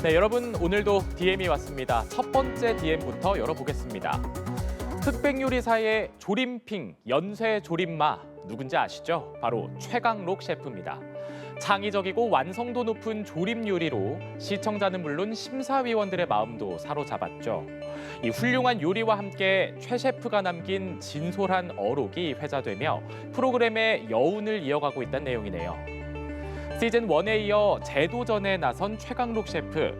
네, 여러분 오늘도 DM이 왔습니다. 첫 번째 DM부터 열어보겠습니다. 흑백요리사의 조림핑, 연쇄 조림마, 누군지 아시죠? 바로 최강록 셰프입니다. 창의적이고 완성도 높은 조림 요리로 시청자는 물론 심사위원들의 마음도 사로잡았죠. 이 훌륭한 요리와 함께 최 셰프가 남긴 진솔한 어록이 회자되며 프로그램의 여운을 이어가고 있다는 내용이네요. 시즌 1에 이어 재도전에 나선 최강록 셰프.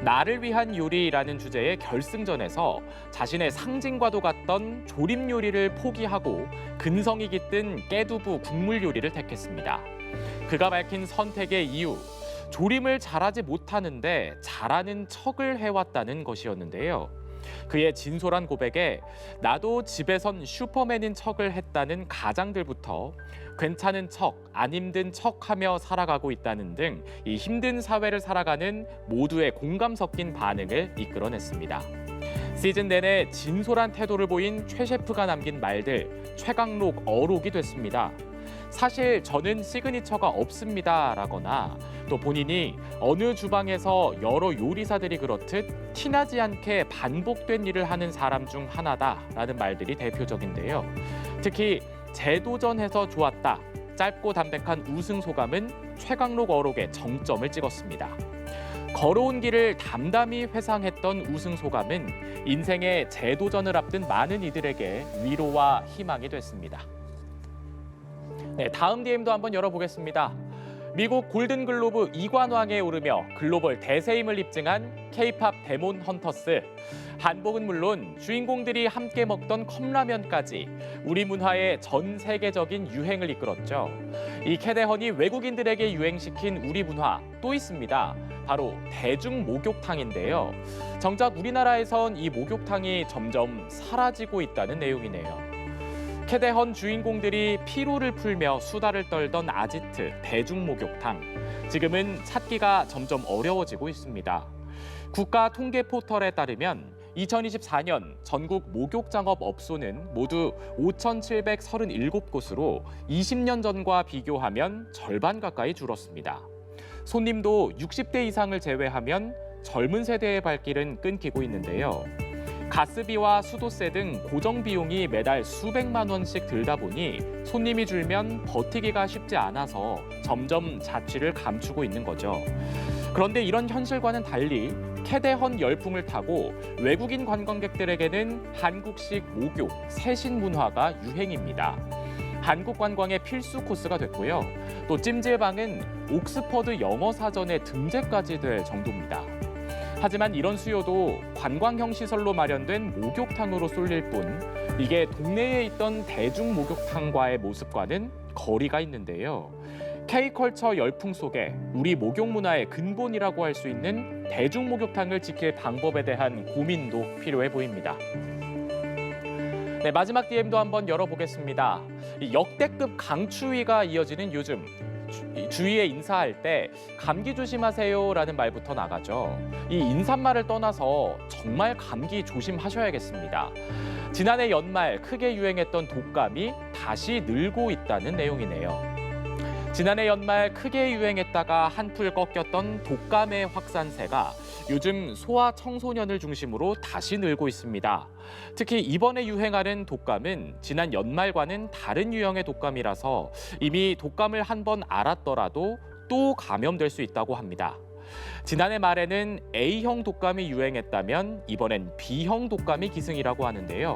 나를 위한 요리라는 주제의 결승전에서 자신의 상징과도 같던 조림 요리를 포기하고 근성이 깃든 깨두부 국물 요리를 택했습니다. 그가 밝힌 선택의 이유, 조림을 잘하지 못하는데 잘하는 척을 해왔다는 것이었는데요. 그의 진솔한 고백에 나도 집에선 슈퍼맨인 척을 했다는 가장들부터 괜찮은 척, 안 힘든 척하며 살아가고 있다는 등 이 힘든 사회를 살아가는 모두의 공감 섞인 반응을 이끌어냈습니다. 시즌 내내 진솔한 태도를 보인 최 셰프가 남긴 말들, 최강록 어록이 됐습니다. 사실 저는 시그니처가 없습니다라거나 또 본인이 어느 주방에서 여러 요리사들이 그렇듯 티나지 않게 반복된 일을 하는 사람 중 하나다라는 말들이 대표적인데요. 특히 재도전해서 좋았다. 짧고 담백한 우승 소감은 최강록 어록에 정점을 찍었습니다. 걸어온 길을 담담히 회상했던 우승 소감은 인생의 재도전을 앞둔 많은 이들에게 위로와 희망이 됐습니다. 네, 다음 DM도 한번 열어보겠습니다. 미국 골든글로브 2관왕에 오르며 글로벌 대세임을 입증한 K-팝 데몬 헌터스. 한복은 물론 주인공들이 함께 먹던 컵라면까지 우리 문화의 전 세계적인 유행을 이끌었죠. 이 캐대헌이 외국인들에게 유행시킨 우리 문화 또 있습니다. 바로 대중 목욕탕인데요. 정작 우리나라에선 이 목욕탕이 점점 사라지고 있다는 내용이네요. 캐대헌 주인공들이 피로를 풀며 수다를 떨던 아지트, 대중목욕탕. 지금은 찾기가 점점 어려워지고 있습니다. 국가 통계 포털에 따르면 2024년 전국 목욕장업 업소는 모두 5,737곳으로 20년 전과 비교하면 절반 가까이 줄었습니다. 손님도 60대 이상을 제외하면 젊은 세대의 발길은 끊기고 있는데요. 가스비와 수도세 등 고정 비용이 매달 수백만 원씩 들다 보니 손님이 줄면 버티기가 쉽지 않아서 점점 자취를 감추고 있는 거죠. 그런데 이런 현실과는 달리 캐대헌 열풍을 타고 외국인 관광객들에게는 한국식 목욕, 세신 문화가 유행입니다. 한국 관광의 필수 코스가 됐고요. 또 찜질방은 옥스퍼드 영어 사전의 등재까지 될 정도입니다. 하지만 이런 수요도 관광형 시설로 마련된 목욕탕으로 쏠릴 뿐 이게 동네에 있던 대중 목욕탕과의 모습과는 거리가 있는데요. K컬처 열풍 속에 우리 목욕 문화의 근본이라고 할 수 있는 대중 목욕탕을 지킬 방법에 대한 고민도 필요해 보입니다. 네, 마지막 DM도 한번 열어보겠습니다. 역대급 강추위가 이어지는 요즘. 주위에 인사할 때 감기 조심하세요라는 말부터 나가죠. 이 인사말을 떠나서 정말 감기 조심하셔야겠습니다. 지난해 연말 크게 유행했던 독감이 다시 늘고 있다는 내용이네요. 지난해 연말 크게 유행했다가 한풀 꺾였던 독감의 확산세가 요즘 소아 청소년을 중심으로 다시 늘고 있습니다. 특히 이번에 유행하는 독감은 지난 연말과는 다른 유형의 독감이라서 이미 독감을 한 번 앓았더라도 또 감염될 수 있다고 합니다. 지난해 말에는 A형 독감이 유행했다면 이번엔 B형 독감이 기승이라고 하는데요.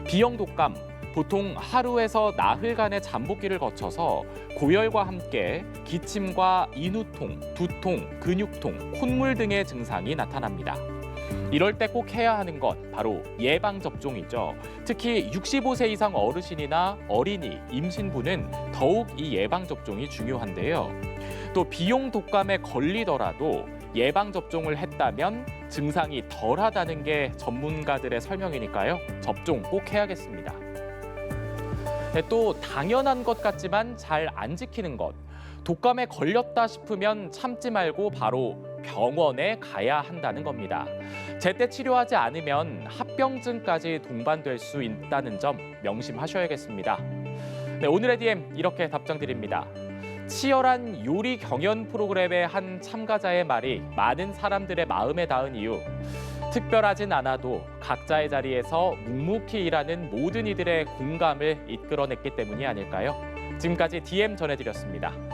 B형 독감, 보통 하루에서 나흘간의 잠복기를 거쳐서 고열과 함께 기침과 인후통, 두통, 근육통, 콧물 등의 증상이 나타납니다. 이럴 때 꼭 해야 하는 것 바로 예방접종이죠. 특히 65세 이상 어르신이나 어린이, 임신부는 더욱 이 예방접종이 중요한데요. 또 B형 독감에 걸리더라도 예방접종을 했다면 증상이 덜하다는 게 전문가들의 설명이니까요. 접종 꼭 해야겠습니다. 네, 또 당연한 것 같지만 잘 안 지키는 것. 독감에 걸렸다 싶으면 참지 말고 바로 병원에 가야 한다는 겁니다. 제때 치료하지 않으면 합병증까지 동반될 수 있다는 점 명심하셔야겠습니다. 네, 오늘의 DM 이렇게 답장 드립니다. 치열한 요리 경연 프로그램의 한 참가자의 말이 많은 사람들의 마음에 닿은 이유. 특별하진 않아도 각자의 자리에서 묵묵히 일하는 모든 이들의 공감을 이끌어냈기 때문이 아닐까요? 지금까지 DM 전해드렸습니다.